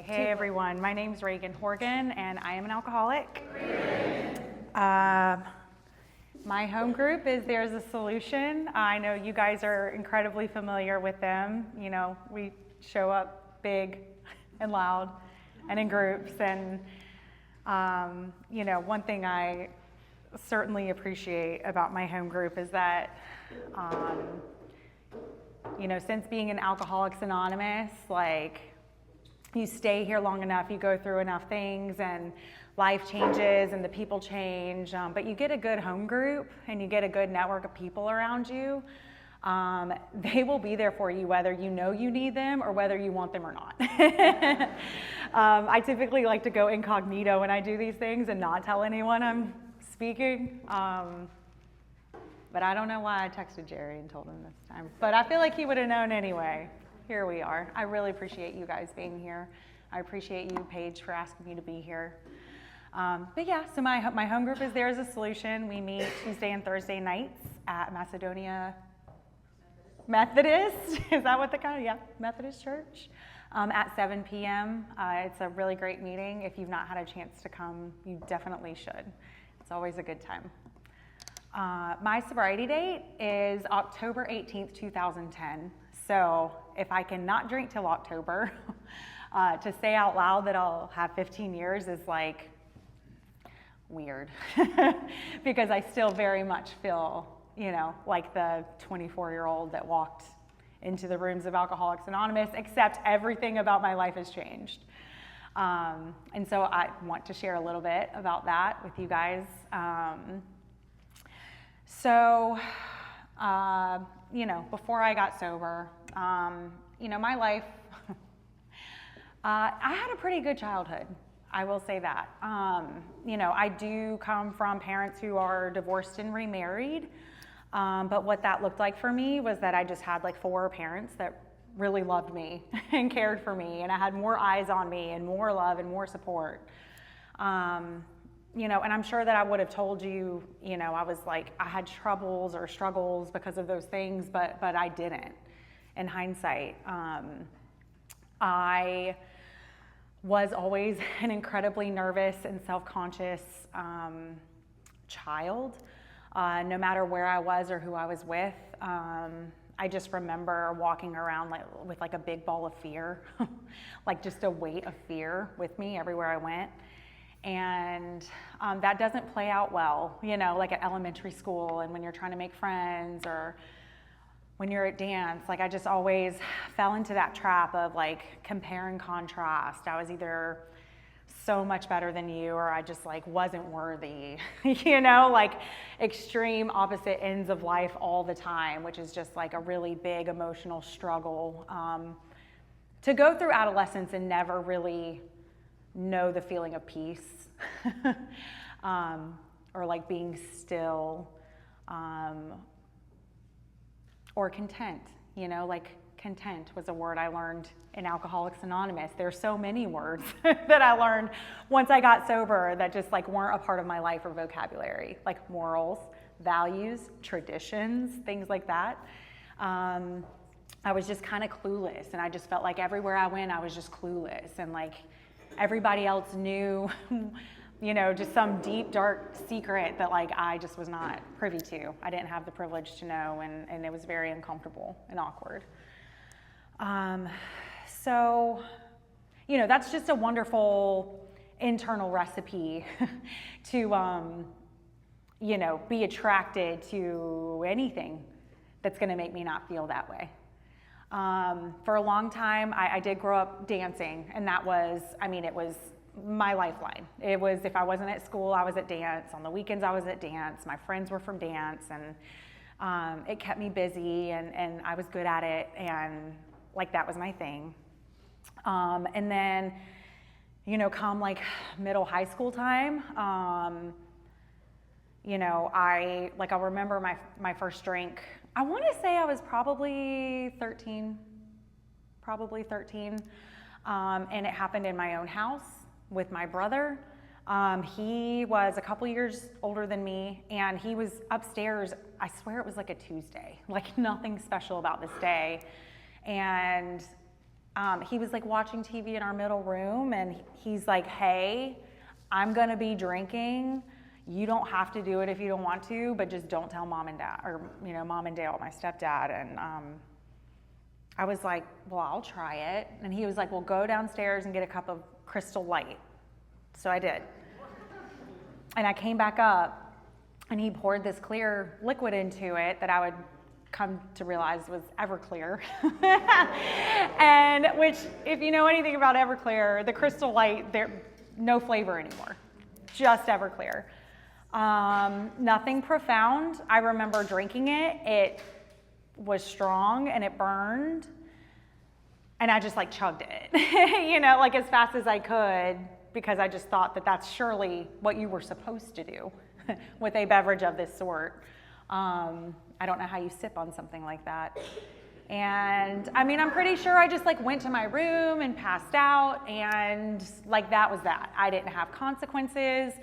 Hey everyone, my name's Regan and I am an alcoholic. My home group is There's a Solution. I know you guys are incredibly familiar with them. You know, we show up big and loud and in groups, and you know, one thing I certainly appreciate about my home group is that you know, since being in Alcoholics Anonymous, like, you stay here long enough, you go through enough things, and life changes and the people change, but you get a good home group and you get a good network of people around you. They will be there for you whether you know you need them or whether you want them or not. I typically like to go incognito when I do these things and not tell anyone I'm speaking. But I don't know why I texted Jerry and told him this time. But I feel like he would have known anyway. Here we are. I really appreciate you guys being here. I appreciate you, Paige, for asking me to be here. But yeah, so my home group is There's a Solution. We meet Tuesday and Thursday nights at Macedonia Methodist. Is that what the kind of, yeah, Methodist Church? At 7 p.m. It's a really great meeting. If you've not had a chance to come, you definitely should. It's always a good time. My sobriety date is October 18th, 2010. So if I cannot drink till October, to say out loud that I'll have 15 years is like weird because I still very much feel, you know, like the 24-year-old that walked into the rooms of Alcoholics Anonymous, except everything about my life has changed. And so I want to share a little bit about that with you guys. So, you know, before I got sober, you know, my life, I had a pretty good childhood. I will say that. You know, I do come from parents who are divorced and remarried. But what that looked like for me was that I just had like 4 parents that really loved me and cared for me. And I had more eyes on me and more love and more support. You know, and I'm sure that I would have told you, you know, I was like, I had troubles or struggles because of those things, but I didn't. In hindsight, I was always an incredibly nervous and self-conscious child, no matter where I was or who I was with. I just remember walking around with like a big ball of fear, like just a weight of fear with me everywhere I went. And that doesn't play out well, you know, like at elementary school and when you're trying to make friends or when you're at dance. Like I just always fell into that trap of like compare and contrast. I was either so much better than you or I just like wasn't worthy, you know, like extreme opposite ends of life all the time, which is just like a really big emotional struggle to go through adolescence and never really know the feeling of peace or like being still or content, you know, like content was a word I learned in Alcoholics Anonymous. There's so many words that I learned once I got sober that just like weren't a part of my life or vocabulary, like morals, values, traditions, things like that. I was just kind of clueless, and I just felt like everywhere I went I was just clueless, and like everybody else knew, you know, just some deep, dark secret that like I just was not privy to. I didn't have the privilege to know, and it was very uncomfortable and awkward. So, you know, that's just a wonderful internal recipe to, you know, be attracted to anything that's going to make me not feel that way. For a long time, I did grow up dancing, and that was, I mean, it was my lifeline. It was, if I wasn't at school, I was at dance. On the weekends, I was at dance. My friends were from dance, and it kept me busy, and I was good at it, and like that was my thing. And then, you know, come like middle high school time, you know, I'll remember my first drink. I want to say I was probably 13, and it happened in my own house with my brother. He was a couple years older than me, and he was upstairs. I swear it was like a Tuesday, like nothing special about this day. And he was like watching TV in our middle room, and he's like, hey, I'm gonna be drinking. You don't have to do it if you don't want to, but just don't tell mom and dad, or mom and dad, my stepdad. And I was like, well, I'll try it. And he was like, well, go downstairs and get a cup of Crystal Light. So I did. And I came back up, and he poured this clear liquid into it that I would come to realize was Everclear. And which, if you know anything about Everclear, the Crystal Light, they're no flavor anymore, just Everclear. Nothing profound. I remember drinking it. It was strong and it burned, and I just like chugged it, like as fast as I could, because I just thought that that's surely what you were supposed to do with a beverage of this sort. I don't know how you sip on something like that. And I mean, I'm pretty sure I just like went to my room and passed out, and like that was that. I didn't have consequences.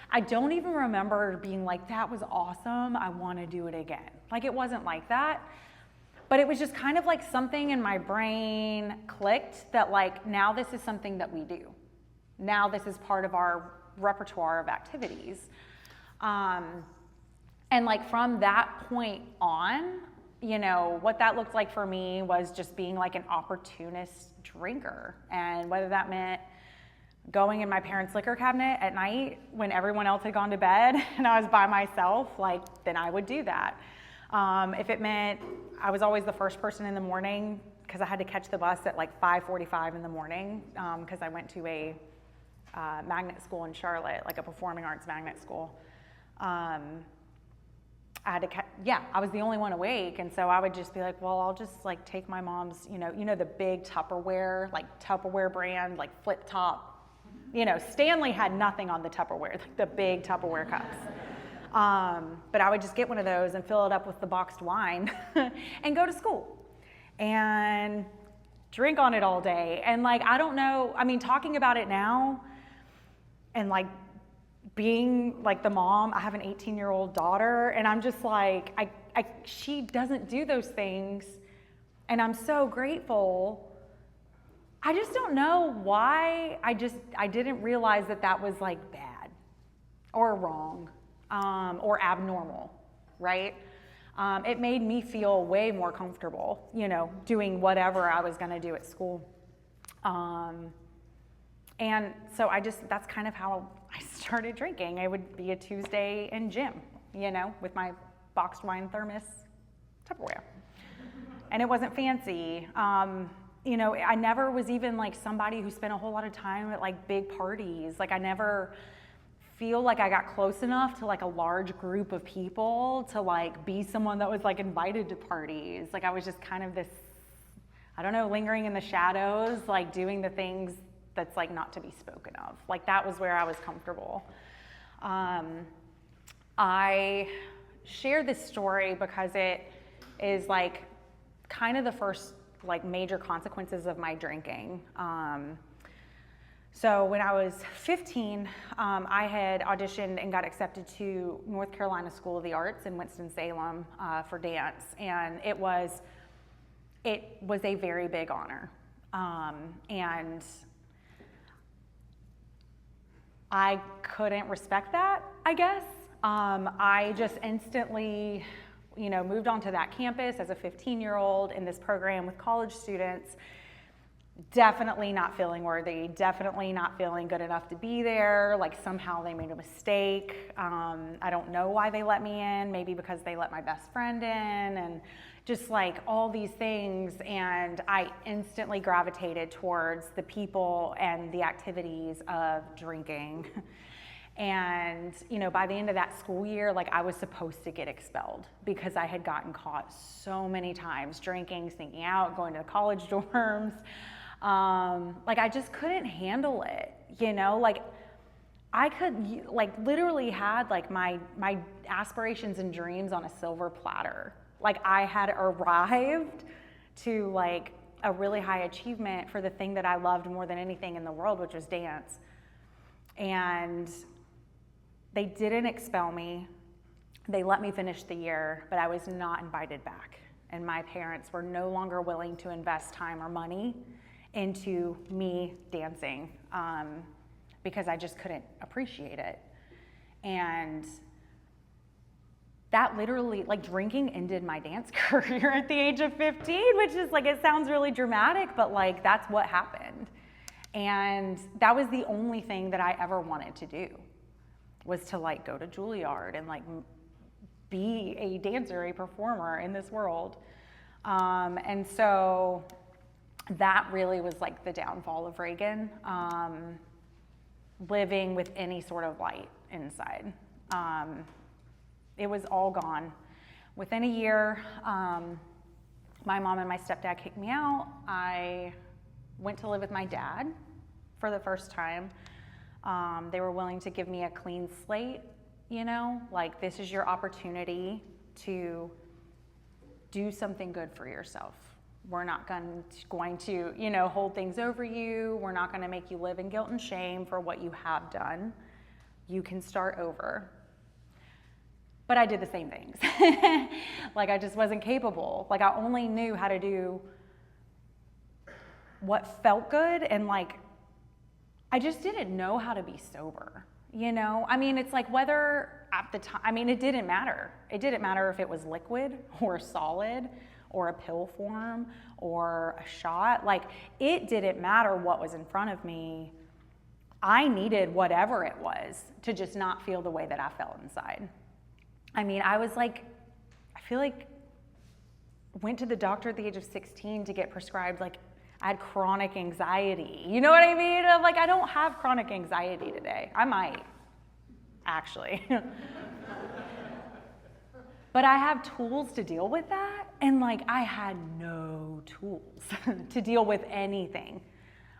I don't even remember being like, that was awesome, I want to do it again. Like, it wasn't like that. But it was just kind of like something in my brain clicked that like, now this is something that we do. Now this is part of our repertoire of activities. And like from that point on, what that looked like for me was just being like an opportunist drinker. And whether that meant going in my parents' liquor cabinet at night when everyone else had gone to bed and I was by myself, like, then I would do that. If it meant I was always the first person in the morning because I had to catch the bus at like 5:45 in the morning, because I went to a magnet school in Charlotte, like a performing arts magnet school. I was the only one awake, and so I would just be like, well, I'll just like take my mom's, the big Tupperware, like Tupperware brand, like flip top. Stanley had nothing on the Tupperware, like the big Tupperware cups. But I would just get one of those and fill it up with the boxed wine and go to school and drink on it all day. And like, I don't know, I mean, talking about it now and like being like the mom, I have an 18-year-old daughter, and I'm just like, she doesn't do those things, and I'm so grateful. I just don't know why I didn't realize that was like bad or wrong, or abnormal, right? It made me feel way more comfortable, doing whatever I was gonna do at school. And so that's kind of how I started drinking. It would be a Tuesday in gym, with my boxed wine thermos Tupperware. And it wasn't fancy. I never was even like somebody who spent a whole lot of time at like big parties. Like I never feel like I got close enough to like a large group of people to like be someone that was like invited to parties. Like I was just kind of this, I don't know, lingering in the shadows, like doing the things that's like not to be spoken of. Like that was where I was comfortable. I share this story because it is like kind of the first like major consequences of my drinking. So when I was 15, I had auditioned and got accepted to North Carolina School of the Arts in Winston-Salem for dance, and it was a very big honor. And I couldn't respect that, I guess. I just instantly, moved onto that campus as a 15-year-old in this program with college students, definitely not feeling worthy, definitely not feeling good enough to be there, like somehow they made a mistake. I don't know why they let me in, maybe because they let my best friend in, and just like all these things, and I instantly gravitated towards the people and the activities of drinking. And, by the end of that school year, like I was supposed to get expelled because I had gotten caught so many times drinking, sneaking out, going to the college dorms. Like I just couldn't handle it, like I could like literally had like my aspirations and dreams on a silver platter. Like I had arrived to like a really high achievement for the thing that I loved more than anything in the world, which was dance. And they didn't expel me. They let me finish the year, but I was not invited back. And my parents were no longer willing to invest time or money into me dancing because I just couldn't appreciate it. And that literally, like, drinking ended my dance career at the age of 15, which is like, it sounds really dramatic, but like, that's what happened. And that was the only thing that I ever wanted to do, was to like go to Juilliard and like be a dancer, a performer in this world. And so that really was like the downfall of Regan, living with any sort of light inside. It was all gone. Within a year, my mom and my stepdad kicked me out. I went to live with my dad for the first time. They were willing to give me a clean slate, you know, like, this is your opportunity to do something good for yourself. We're not going to, you know, hold things over you. We're not going to make you live in guilt and shame for what you have done. You can start over. But I did the same things. Like, I just wasn't capable. Like, I only knew how to do what felt good, and like, I just didn't know how to be sober, you know? I mean, it's like, whether at the time, I mean, it didn't matter. It didn't matter if it was liquid or solid or a pill form or a shot. Like, it didn't matter what was in front of me. I needed whatever it was to just not feel the way that I felt inside. I mean, I was like, I feel like went to the doctor at the age of 16 to get prescribed, like, I had chronic anxiety. You know what I mean? I'm like, I don't have chronic anxiety today. I might, actually. But I have tools to deal with that. And like, I had no tools to deal with anything.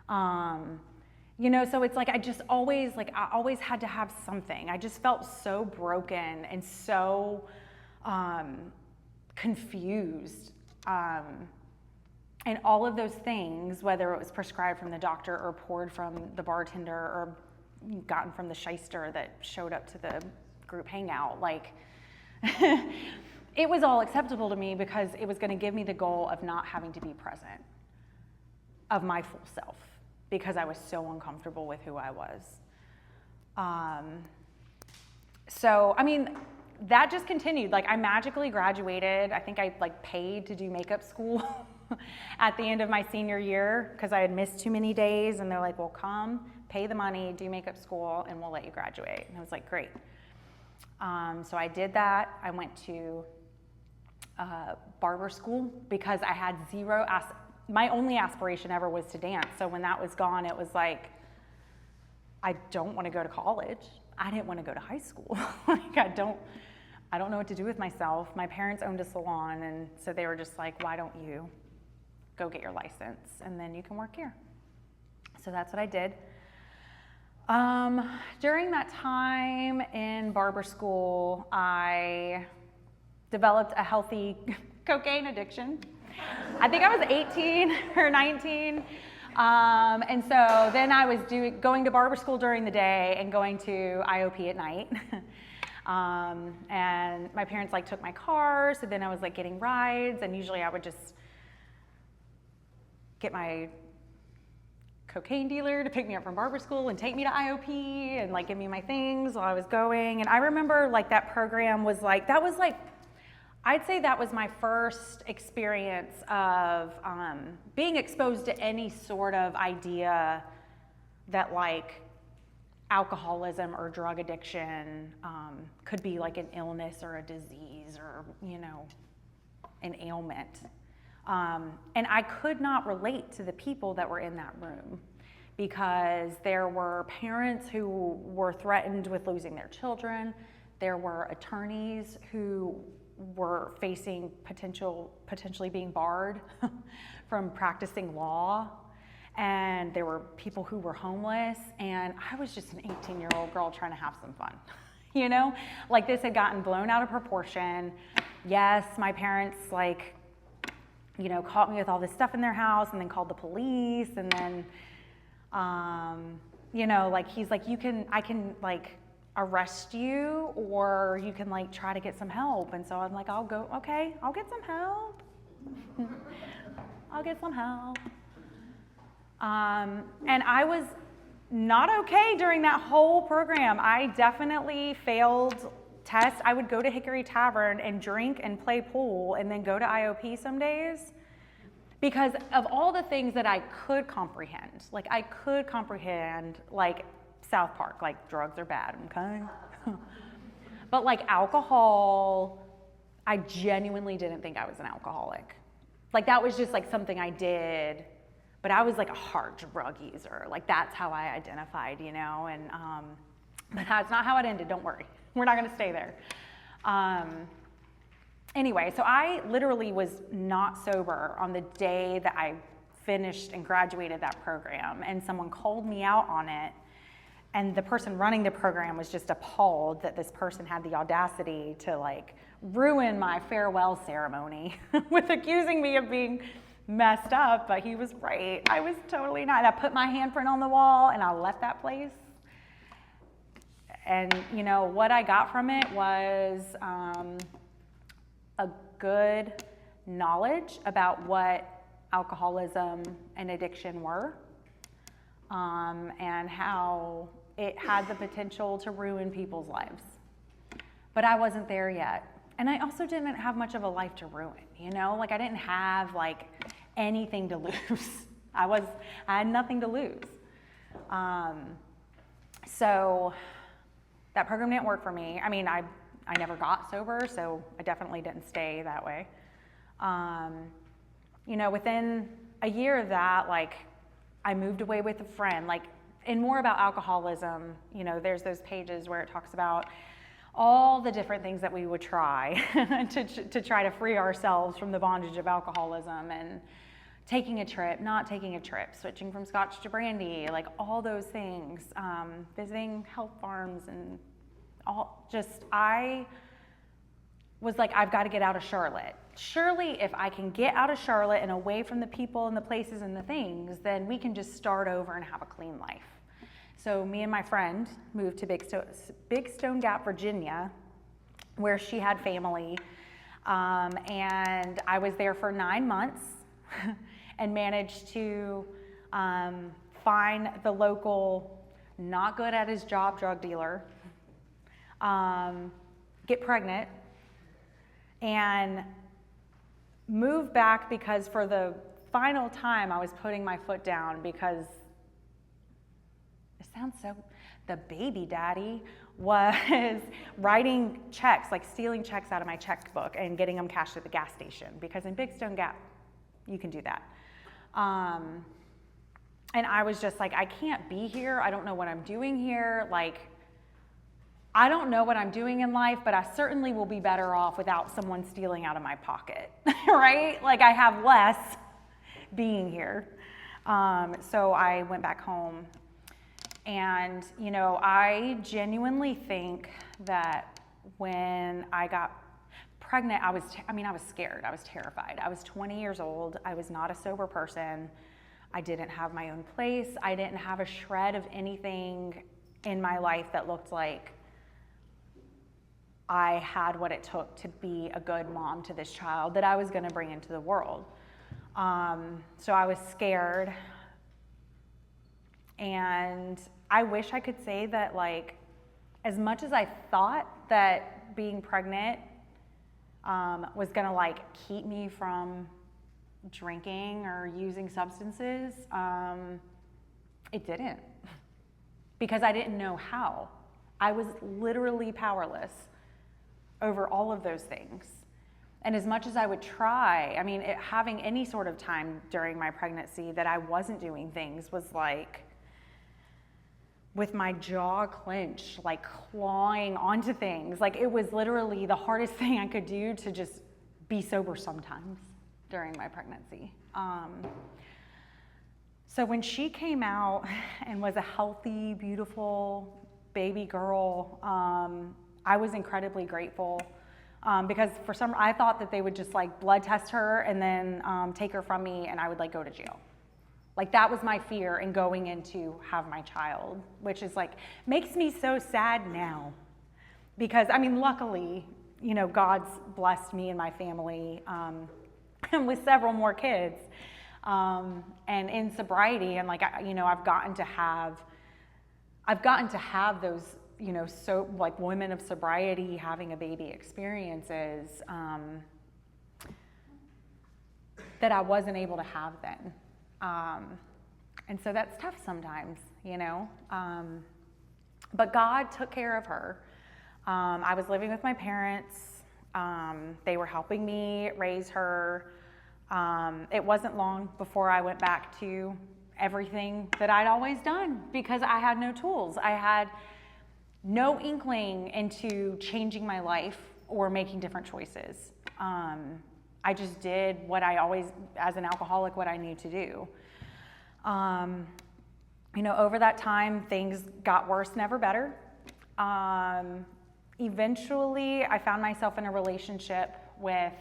You know, so it's like, I always had to have something. I just felt so broken and so confused. And all of those things, whether it was prescribed from the doctor or poured from the bartender or gotten from the shyster that showed up to the group hangout, like, it was all acceptable to me because it was going to give me the goal of not having to be present, of my full self, because I was so uncomfortable with who I was. So, I mean, that just continued. Like, I magically graduated. I think I like paid to do makeup school at the end of my senior year because I had missed too many days, and they're like, well, come, pay the money, do makeup school, and we'll let you graduate. And I was like, great. So I did that. I went to Barber School because I had my only aspiration ever was to dance. So when that was gone, it was like, I don't want to go to college. I didn't want to go to high school. Like, I don't know what to do with myself. My parents owned a salon, and so they were just like, why don't you go get your license, and then you can work here. So that's what I did. During that time in Barber School, I developed a healthy cocaine addiction. I think I was 18 or 19. And so then I was going to Barber School during the day and going to IOP at night. And my parents like took my car, so then I was like getting rides, and usually I would just get my cocaine dealer to pick me up from Barber School and take me to IOP and like give me my things while I was going. And I remember like that program was like, I'd say that was my first experience of being exposed to any sort of idea that like alcoholism or drug addiction could be like an illness or a disease or, you know, an ailment. And I could not relate to the people that were in that room because there were parents who were threatened with losing their children. There were attorneys who were facing potentially being barred from practicing law. And there were people who were homeless. And I was just an 18-year-old girl trying to have some fun. You know, like this had gotten blown out of proportion. Yes, my parents like, you know, caught me with all this stuff in their house and then called the police. And then, you know, like he's like, I can like arrest you or you can like try to get some help. And so I'm like, I'll go, okay, I'll get some help. I'll get some help. And I was not okay during that whole program. I definitely failed tests. I would go to Hickory Tavern and drink and play pool and then go to IOP some days because of all the things that I could comprehend. Like I could comprehend like South Park, like drugs are bad, okay? But like alcohol, I genuinely didn't think I was an alcoholic. Like that was just like something I did, but I was like a hard drug user. Like that's how I identified, you know, and but that's not how it ended, don't worry. We're not gonna stay there. Anyway, so I literally was not sober on the day that I finished and graduated that program, and someone called me out on it, and the person running the program was just appalled that this person had the audacity to like ruin my farewell ceremony with accusing me of being messed up, but he was right. I was totally not. I put my handprint on the wall and I left that place. And you know, what I got from it was a good knowledge about what alcoholism and addiction were, and how it had the potential to ruin people's lives. But I wasn't there yet. And I also didn't have much of a life to ruin, you know? Like I didn't have like anything to lose. I had nothing to lose. So that program didn't work for me. I mean, I never got sober, so I definitely didn't stay that way. You know, within a year of that, like I moved away with a friend, like, and more about alcoholism, you know, there's those pages where it talks about all the different things that we would try to try to free ourselves from the bondage of alcoholism, and taking a trip, not taking a trip, switching from scotch to brandy, like all those things, visiting health farms and all, just, I was like, I've got to get out of Charlotte. Surely if I can get out of Charlotte and away from the people and the places and the things, then we can just start over and have a clean life. So me and my friend moved to Big Stone Gap, Virginia, where she had family. And I was there for 9 months and managed to find the local, not good at his job, drug dealer, get pregnant, and move back because for the final time I was putting my foot down because it sounds so, the baby daddy was writing checks, like stealing checks out of my checkbook and getting them cashed at the gas station, because in Big Stone Gap, you can do that. And I was just like, I can't be here. I don't know what I'm doing here. Like, I don't know what I'm doing in life, but I certainly will be better off without someone stealing out of my pocket, right? Like I have less being here. So I went back home. And, you know, I genuinely think that when I got pregnant, I was scared. I was terrified. I was 20 years old. I was not a sober person. I didn't have my own place. I didn't have a shred of anything in my life that looked like I had what it took to be a good mom to this child that I was going to bring into the world. So I was scared. And I wish I could say that, like, as much as I thought that being pregnant was gonna like keep me from drinking or using substances, it didn't, because I didn't know how. I was literally powerless over all of those things. And as much as I would try, I mean, having any sort of time during my pregnancy that I wasn't doing things was like, with my jaw clenched, like clawing onto things. Like it was literally the hardest thing I could do to just be sober sometimes during my pregnancy. So when she came out and was a healthy, beautiful baby girl, I was incredibly grateful, because I thought that they would just like blood test her and then take her from me and I would like go to jail. Like that was my fear in going in to have my child, which is like, makes me so sad now. Because I mean, luckily, you know, God's blessed me and my family with several more kids. And in sobriety, and like, I've gotten to have those, so like women of sobriety having a baby experiences, that I wasn't able to have then. And so that's tough sometimes, but God took care of her. I was living with my parents. They were helping me raise her. It wasn't long before I went back to everything that I'd always done because I had no tools. I had no inkling into changing my life or making different choices. I just did what I always, as an alcoholic, what I knew to do. Over that time, things got worse, never better. Eventually, I found myself in a relationship with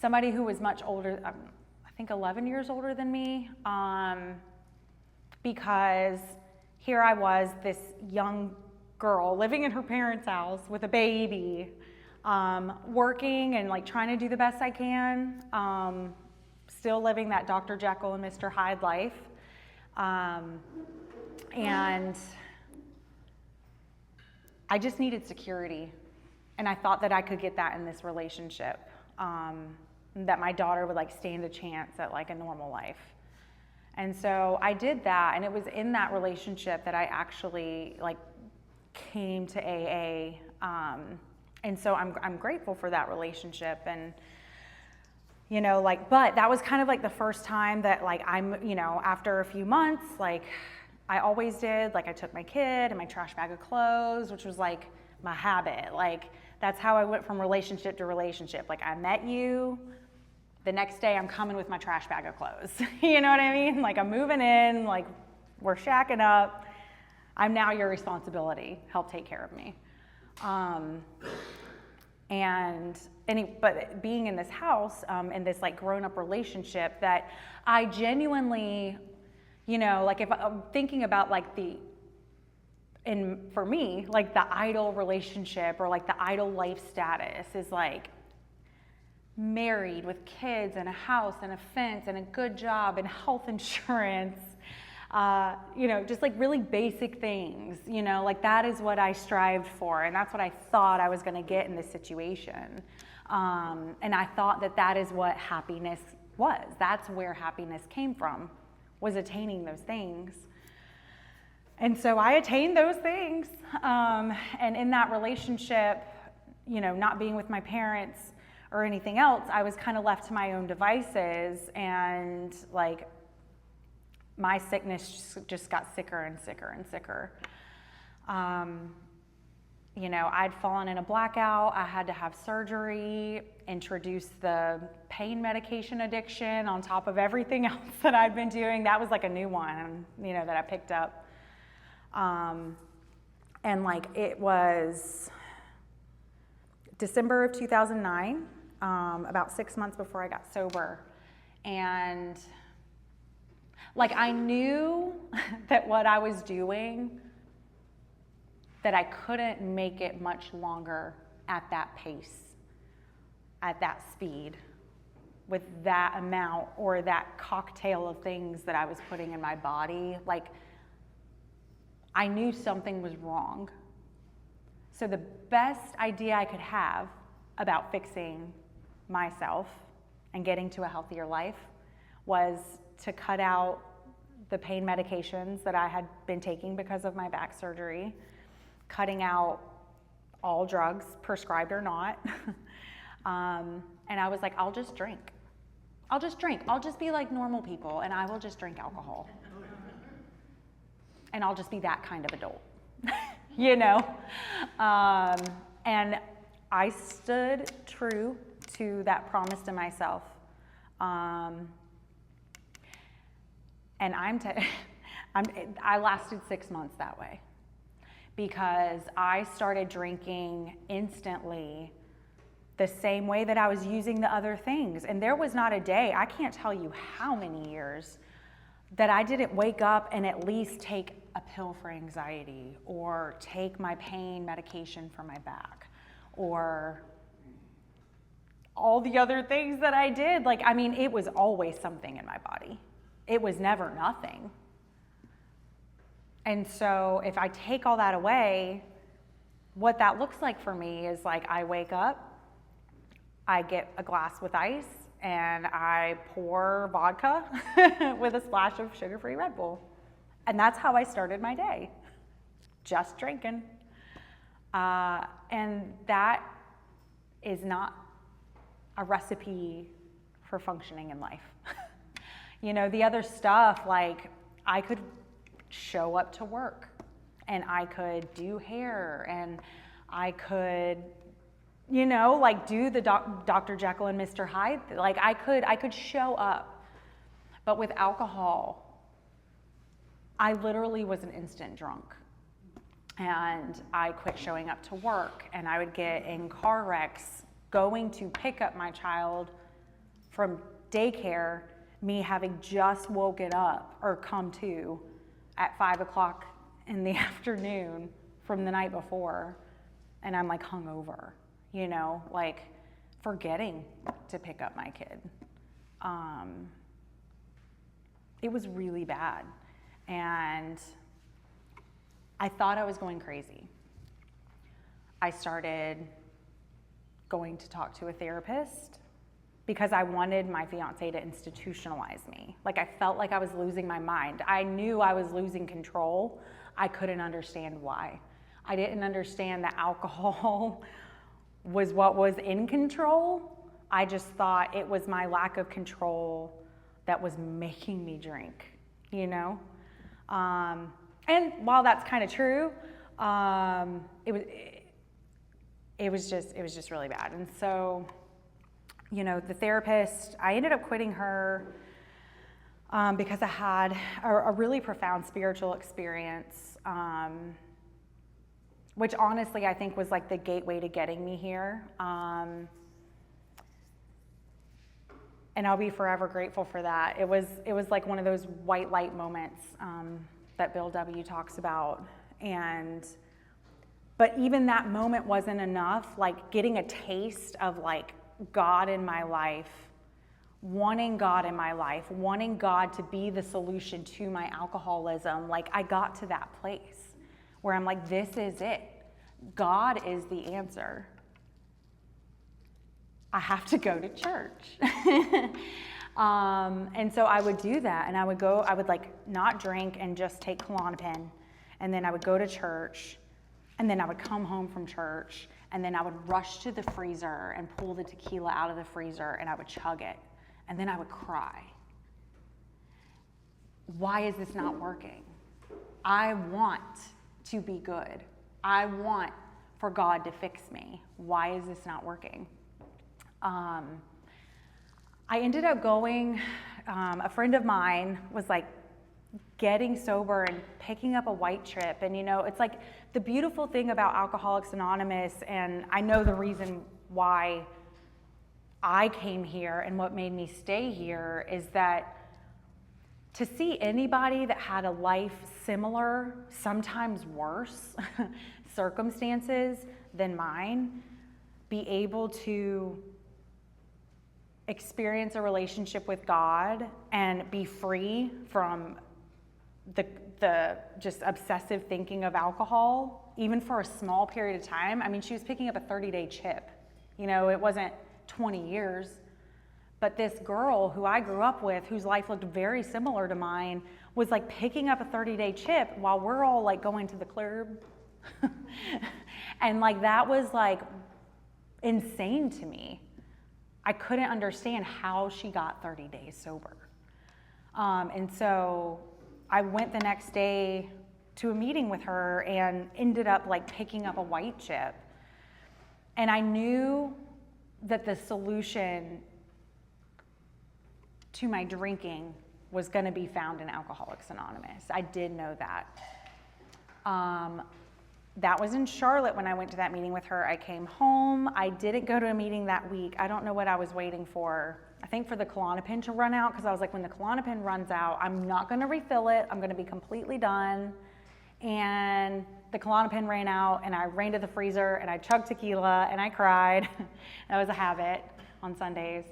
somebody who was much older, I think 11 years older than me, because here I was, this young girl living in her parents' house with a baby, working and like trying to do the best I can, still living that Dr. Jekyll and Mr. Hyde life. And I just needed security. And I thought that I could get that in this relationship, that my daughter would like stand a chance at like a normal life. And so I did that, and it was in that relationship that I actually like came to AA. And so I'm grateful for that relationship. And but that was kind of like the first time that like after a few months, like I always did, like I took my kid and my trash bag of clothes, which was like my habit. Like that's how I went from relationship to relationship. Like I met you, the next day I'm coming with my trash bag of clothes. You know what I mean? Like I'm moving in, like we're shacking up. I'm now your responsibility. Help take care of me. But being in this house, in this like grown-up relationship that I genuinely, like if I'm thinking about like for me, like the idol relationship or like the idol life status is like married with kids and a house and a fence and a good job and health insurance, just like really basic things, like that is what I strived for. And that's what I thought I was going to get in this situation. And I thought that is what happiness was. That's where happiness came from, was attaining those things. And so I attained those things. And in that relationship, not being with my parents or anything else, I was kind of left to my own devices, and like my sickness just got sicker and sicker and sicker. I'd fallen in a blackout. I had to have surgery, introduce the pain medication addiction on top of everything else that I'd been doing. That was like a new one, that I picked up. And like it was December of 2009, about 6 months before I got sober. And like I knew that what I was doing, that I couldn't make it much longer at that pace, at that speed, with that amount or that cocktail of things that I was putting in my body. Like I knew something was wrong. So the best idea I could have about fixing myself and getting to a healthier life was to cut out the pain medications that I had been taking because of my back surgery, cutting out all drugs, prescribed or not. And I was like, I'll just drink. I'll just be like normal people, and I will just drink alcohol. And I'll just be that kind of adult, And I stood true to that promise to myself. And I lasted 6 months that way, because I started drinking instantly the same way that I was using the other things. And there was not a day, I can't tell you how many years, that I didn't wake up and at least take a pill for anxiety, or take my pain medication for my back, or all the other things that I did. Like, I mean, it was always something in my body. It was never nothing. And so if I take all that away, what that looks like for me is like I wake up, I get a glass with ice, and I pour vodka with a splash of sugar-free Red Bull. And that's how I started my day, just drinking. And that is not a recipe for functioning in life. You know, the other stuff, like I could show up to work and I could do hair and I could, you know, like do the Dr. Jekyll and Mr. Hyde. Like I could show up. But with alcohol, I literally was an instant drunk. And I quit showing up to work, and I would get in car wrecks going to pick up my child from daycare, me having just woken up or come to at 5 o'clock in the afternoon from the night before, and I'm like hungover, you know, like forgetting to pick up my kid. It was really bad, and I thought I was going crazy. I started going to talk to a therapist because I wanted my fiance to institutionalize me. Like I felt like I was losing my mind. I knew I was losing control. I couldn't understand why. I didn't understand that alcohol was what was in control. I just thought it was my lack of control that was making me drink, you know? And while that's kind of true, it was just really bad. And so, you know, the therapist, I ended up quitting her because I had a really profound spiritual experience, which honestly I think was like the gateway to getting me here. And I'll be forever grateful for that. It was like one of those white light moments that Bill W. talks about. But even that moment wasn't enough, like getting a taste of like God in my life, wanting God in my life, wanting God to be the solution to my alcoholism. Like I got to that place where I'm like, this is it. God is the answer. I have to go to church. And so I would do that, and I would like not drink and just take Klonopin, and then I would go to church, and then I would come home from church, and then I would rush to the freezer and pull the tequila out of the freezer, and I would chug it, and then I would cry. Why is this not working? I want to be good. I want for God to fix me. Why is this not working? I ended up going, a friend of mine was like getting sober and picking up a white trip. And you know, it's like the beautiful thing about Alcoholics Anonymous, and I know the reason why I came here and what made me stay here, is that to see anybody that had a life similar, sometimes worse, circumstances than mine, be able to experience a relationship with God and be free from the just obsessive thinking of alcohol, even for a small period of time. I mean, she was picking up a 30-day chip. You know, it wasn't 20 years. But this girl who I grew up with, whose life looked very similar to mine, was like picking up a 30-day chip while we're all like going to the club. And like that was like insane to me. I couldn't understand how she got 30 days sober. And so I went the next day to a meeting with her and ended up like picking up a white chip. And I knew that the solution to my drinking was going to be found in Alcoholics Anonymous. I did know that. That was in Charlotte when I went to that meeting with her. I came home. I didn't go to a meeting that week. I don't know what I was waiting for. I think for the Klonopin to run out, because I was like, when the Klonopin runs out, I'm not going to refill it. I'm going to be completely done. And the Klonopin ran out, and I ran to the freezer, and I chugged tequila, and I cried. That was a habit. on Sundays.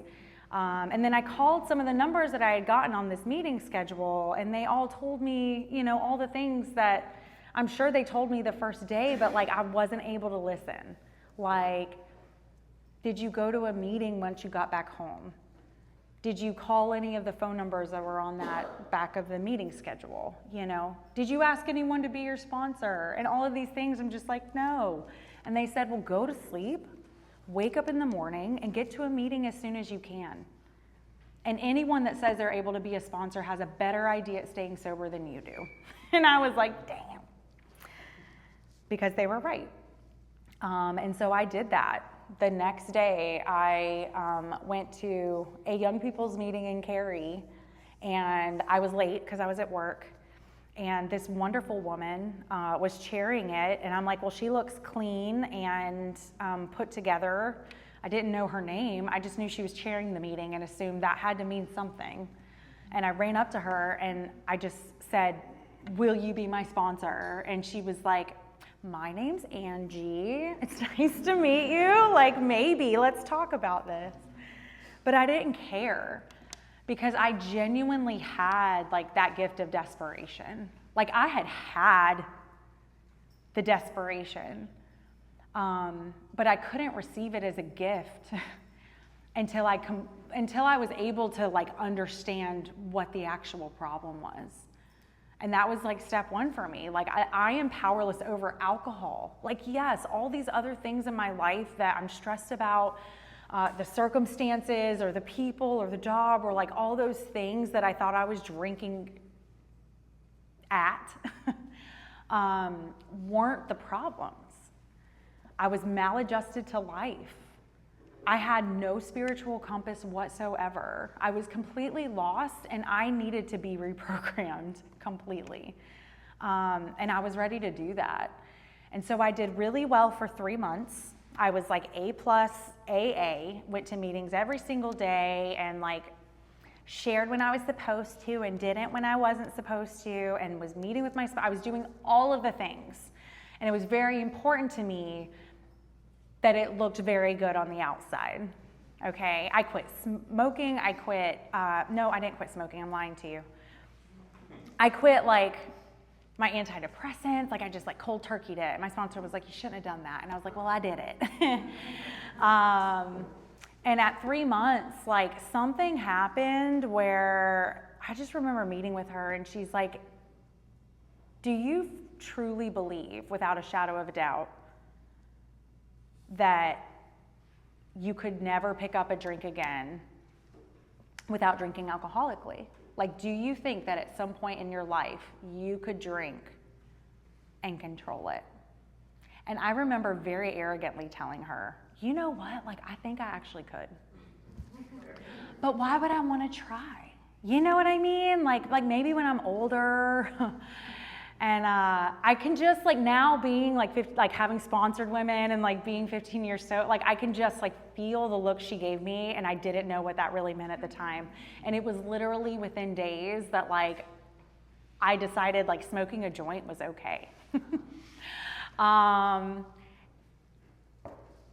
And then I called some of the numbers that I had gotten on this meeting schedule, and they all told me, all the things that I'm sure they told me the first day, but like I wasn't able to listen. Like, did you go to a meeting once you got back home? Did you call any of the phone numbers that were on that back of the meeting schedule? Did you ask anyone to be your sponsor? And all of these things, I'm just like, no. And they said, well, go to sleep, wake up in the morning, and get to a meeting as soon as you can. And anyone that says they're able to be a sponsor has a better idea at staying sober than you do. And I was like, damn. Because they were right. And so I did that. The next day, I went to a young people's meeting in Cary, and I was late because I was at work. And this wonderful woman was chairing it, and I'm like, well, she looks clean and put together. I didn't know her name. I just knew she was chairing the meeting and assumed that had to mean something. And I ran up to her, and I just said, will you be my sponsor? And she was like, my name's Angie. It's nice to meet you. Like, maybe, let's talk about this. But I didn't care because I genuinely had like that gift of desperation. Like I had the desperation, but I couldn't receive it as a gift until I was able to like understand what the actual problem was. And that was like step one for me. Like I am powerless over alcohol. Like yes, all these other things in my life that I'm stressed about, the circumstances or the people or the job or like all those things that I thought I was drinking at weren't the problems. I was maladjusted to life. I had no spiritual compass whatsoever. I was completely lost and I needed to be reprogrammed completely. And I was ready to do that. And so I did really well for 3 months. I was like A+ AA, went to meetings every single day and like shared when I was supposed to and didn't when I wasn't supposed to, and was meeting with my spouse. I was doing all of the things. And it was very important to me that it looked very good on the outside. Okay, I quit smoking, no, I didn't quit smoking, I'm lying to you. I quit like my antidepressants, like I just like cold turkeyed it. My sponsor was like, you shouldn't have done that. And I was like, well, I did it. And at 3 months, like something happened where I just remember meeting with her and she's like, do you truly believe without a shadow of a doubt that you could never pick up a drink again without drinking alcoholically? Like, do you think that at some point in your life you could drink and control it? And I remember very arrogantly telling her, you know what, like I think I actually could. But why would I want to try? You know what I mean? Like maybe when I'm older. And I can just like now being like having sponsored women and like being 15 years so, like I can just like feel the look she gave me, and I didn't know what that really meant at the time. And it was literally within days that like I decided like smoking a joint was okay.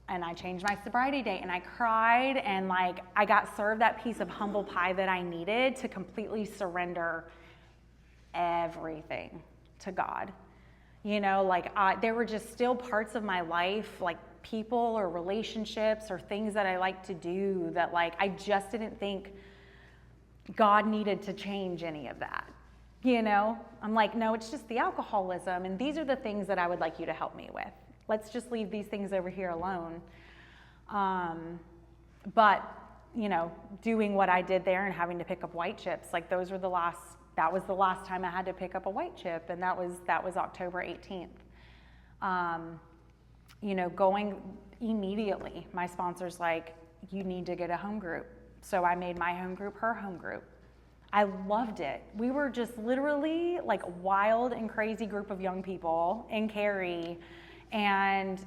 And I changed my sobriety date and I cried, and like I got served that piece of humble pie that I needed to completely surrender everything to God. You know, like there were just still parts of my life, like people or relationships or things that I like to do that like I just didn't think God needed to change any of that. You know, I'm like, no, it's just the alcoholism, and these are the things that I would like you to help me with. Let's just leave these things over here alone. But, you know, doing what I did there and having to pick up white chips, like that was the last time I had to pick up a white chip, and that was October 18th. You know, going immediately, my sponsor's like, you need to get a home group. So I made my home group her home group. I loved it. We were just literally like a wild and crazy group of young people in Cary. And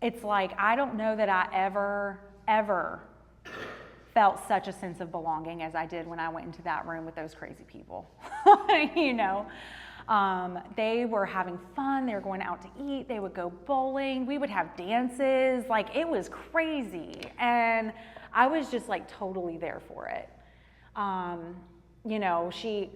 it's like, I don't know that I ever felt such a sense of belonging as I did when I went into that room with those crazy people, you know? They were having fun. They were going out to eat. They would go bowling. We would have dances. Like, it was crazy. And I was just like totally there for it. You know, she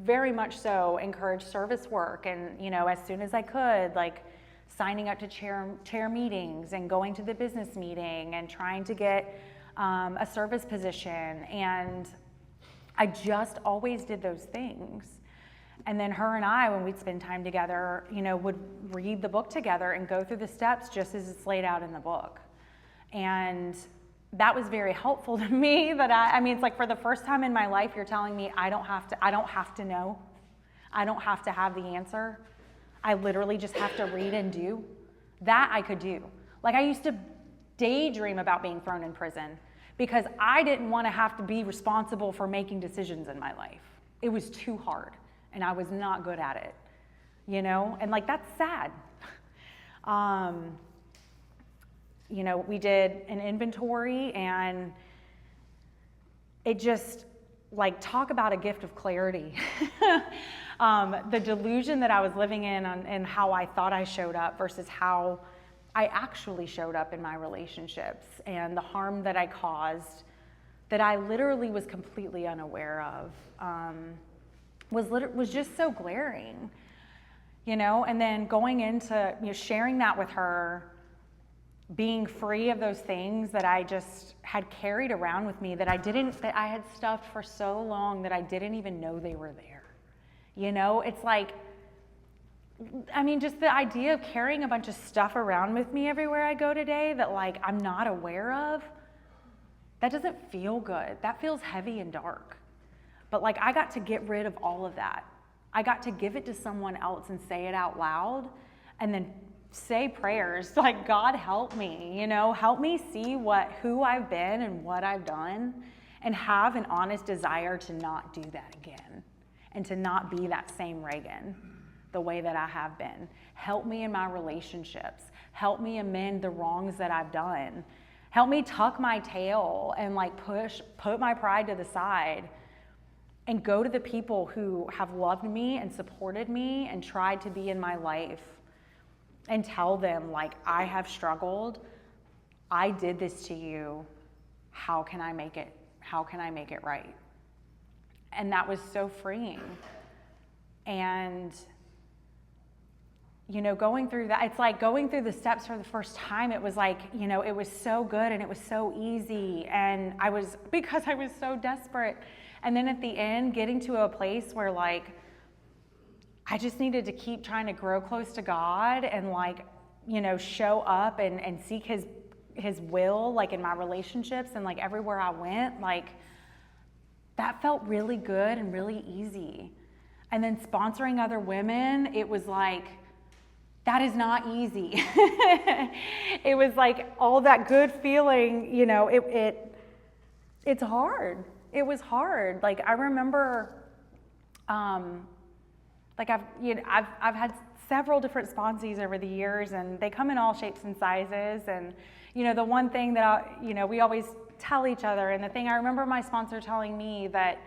very much so encouraged service work, and, you know, as soon as I could, like signing up to chair meetings and going to the business meeting and trying to get a service position. And I just always did those things. And then her and I, when we'd spend time together, you know, would read the book together and go through the steps just as it's laid out in the book. And that was very helpful to me. That I mean, it's like, for the first time in my life, you're telling me I don't have to know. I don't have to have the answer. I literally just have to read and do. That I could do. Like, I used to daydream about being thrown in prison because I didn't want to have to be responsible for making decisions in my life. It was too hard, and I was not good at it, you know? And like, that's sad. You know, we did an inventory, and it just, like, talk about a gift of clarity. The delusion that I was living in and how I thought I showed up versus how I actually showed up in my relationships, and the harm that I caused that I literally was completely unaware of, was just so glaring, you know? And then going into, you know, sharing that with her, being free of those things that I just had carried around with me that I had stuffed for so long that I didn't even know they were there. You know, it's like, I mean, just the idea of carrying a bunch of stuff around with me everywhere I go today that, like, I'm not aware of, that doesn't feel good. That feels heavy and dark. But, like, I got to get rid of all of that. I got to give it to someone else and say it out loud, and then say prayers like, God, help me, you know, help me see who I've been and what I've done, and have an honest desire to not do that again, and to not be that same Regan the way that I have been. Help me in my relationships. Help me amend the wrongs that I've done. Help me tuck my tail and, like, put my pride to the side and go to the people who have loved me and supported me and tried to be in my life, and tell them, like, I have struggled. I did this to you. How can I make it right? And that was so freeing. And, you know, going through that, it's like going through the steps for the first time. It was like, you know, it was so good and it was so easy. And because I was so desperate. And then at the end, getting to a place where, like, I just needed to keep trying to grow close to God and, like, you know, show up and seek his will, like, in my relationships and, like, everywhere I went. Like, that felt really good and really easy. And then sponsoring other women, it was like, that is not easy. It was like all that good feeling, you know, it's hard. It was hard. Like, I remember, like, I've had several different sponsees over the years, and they come in all shapes and sizes. And, you know, the one thing that we always tell each other, and the thing I remember my sponsor telling me that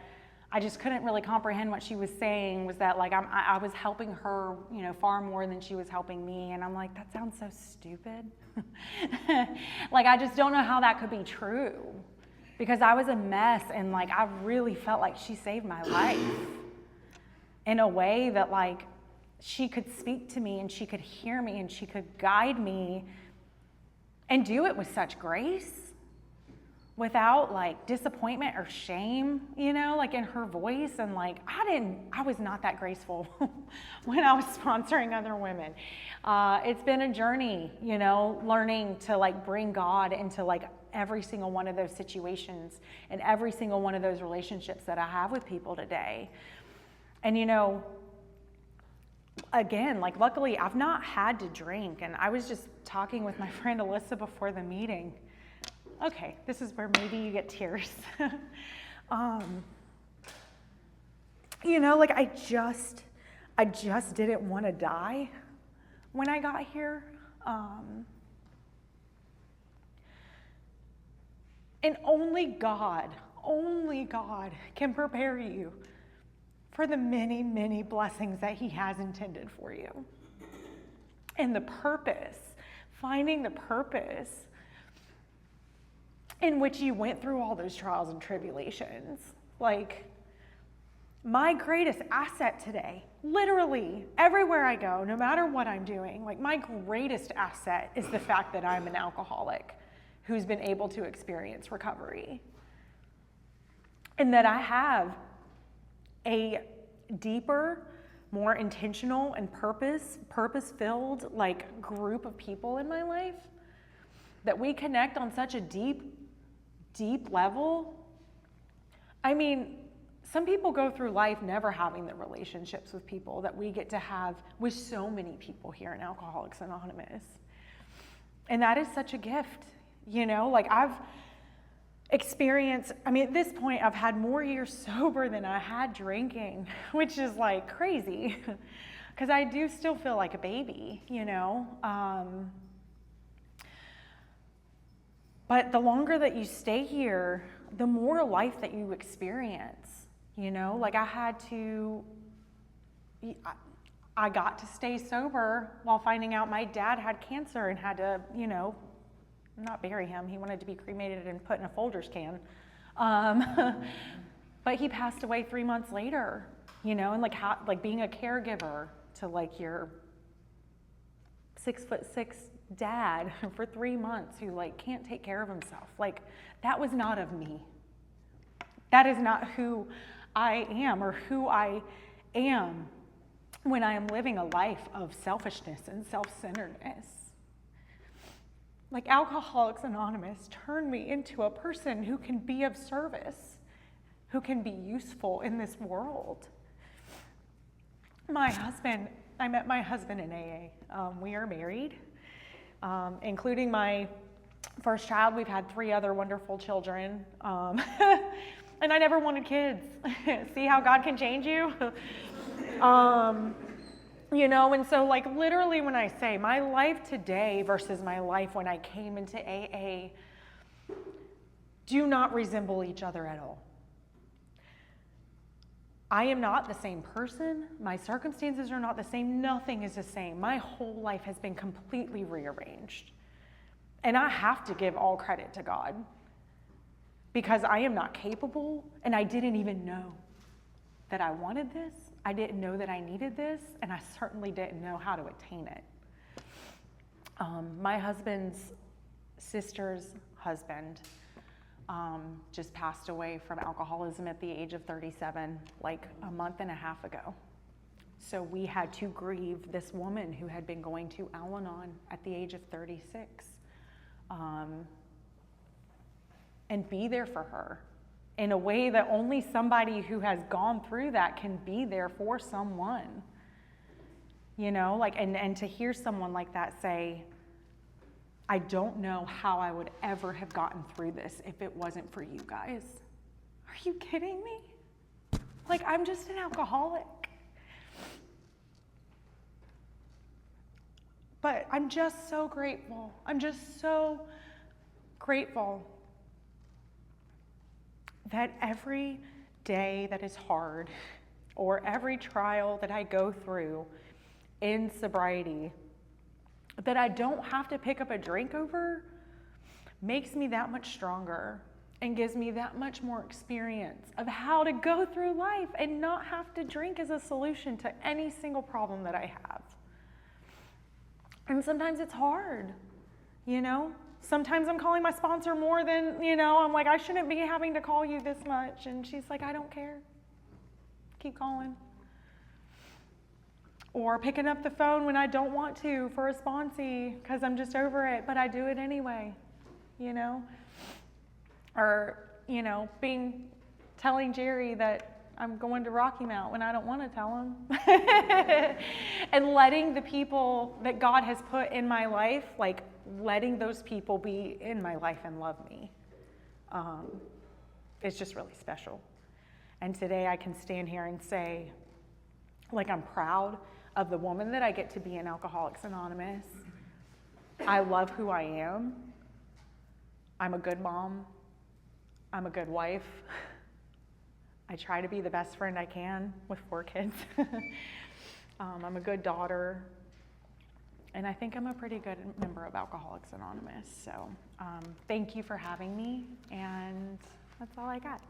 I just couldn't really comprehend what she was saying, was that, like, I was helping her, you know, far more than she was helping me. And I'm like, that sounds so stupid. Like, I just don't know how that could be true, because I was a mess, and, like, I really felt like she saved my life in a way that, like, she could speak to me and she could hear me and she could guide me and do it with such grace, without, like, disappointment or shame, you know, like, in her voice. And, like, I was not that graceful when I was sponsoring other women. It's been a journey, you know, learning to, like, bring God into, like, every single one of those situations and every single one of those relationships that I have with people today. And, you know, again, like, luckily I've not had to drink. And I was just talking with my friend Alyssa before the meeting. Okay, this is where maybe you get tears. You know, like, I just didn't want to die when I got here. And only God can prepare you for the many, many blessings that he has intended for you. And the purpose, finding the purpose in which you went through all those trials and tribulations. Like, my greatest asset today, literally everywhere I go, no matter what I'm doing, like my greatest asset is the fact that I'm an alcoholic who's been able to experience recovery. And that I have a deeper, more intentional and purpose-filled like group of people in my life that we connect on such a deep level. I mean, some people go through life never having the relationships with people that we get to have with so many people here in Alcoholics Anonymous. And that is such a gift, you know? Like I've experienced, I mean, at this point, I've had more years sober than I had drinking, which is like crazy because I do still feel like a baby, you know? But the longer that you stay here, the more life that you experience. You know, like I got to stay sober while finding out my dad had cancer and had to, you know, not bury him. He wanted to be cremated and put in a Folgers can. But he passed away 3 months later, you know, and like being a caregiver to like your 6'6" dad for 3 months who like can't take care of himself. Like that was not of me. That is not who I am or who I am when I am living a life of selfishness and self-centeredness. Like Alcoholics Anonymous turned me into a person who can be of service, who can be useful in this world. I met my husband in AA. We are married, including my first child. We've had 3 other wonderful children. And I never wanted kids. See how God can change you? You know, and so like literally when I say my life today versus my life when I came into AA do not resemble each other at all. I am not the same person. My circumstances are not the same. Nothing is the same. My whole life has been completely rearranged. And I have to give all credit to God. Because I am not capable, and I didn't even know that I wanted this. I didn't know that I needed this, and I certainly didn't know how to attain it. My husband's sister's husband just passed away from alcoholism at the age of 37, like a month and a half ago. So we had to grieve this woman who had been going to Al-Anon at the age of 36. And be there for her in a way that only somebody who has gone through that can be there for someone. You know, like, and to hear someone like that say, I don't know how I would ever have gotten through this if it wasn't for you guys. Are you kidding me? Like, I'm just an alcoholic. But I'm just so grateful. I'm just so grateful that every day that is hard or every trial that I go through in sobriety that I don't have to pick up a drink over makes me that much stronger and gives me that much more experience of how to go through life and not have to drink as a solution to any single problem that I have. And sometimes it's hard, you know? Sometimes I'm calling my sponsor more than, you know, I'm like, I shouldn't be having to call you this much. And she's like, I don't care. Keep calling. Or picking up the phone when I don't want to for a sponsee because I'm just over it, but I do it anyway, you know? Or, you know, telling Jerry that I'm going to Rocky Mount when I don't want to tell him. And letting the people that God has put in my life, like, letting those people be in my life and love me. It's just really special. And today I can stand here and say, like, I'm proud of the woman that I get to be in Alcoholics Anonymous. I love who I am. I'm a good mom. I'm a good wife. I try to be the best friend I can with 4 kids. I'm a good daughter. And I think I'm a pretty good member of Alcoholics Anonymous. So thank you for having me. And that's all I got.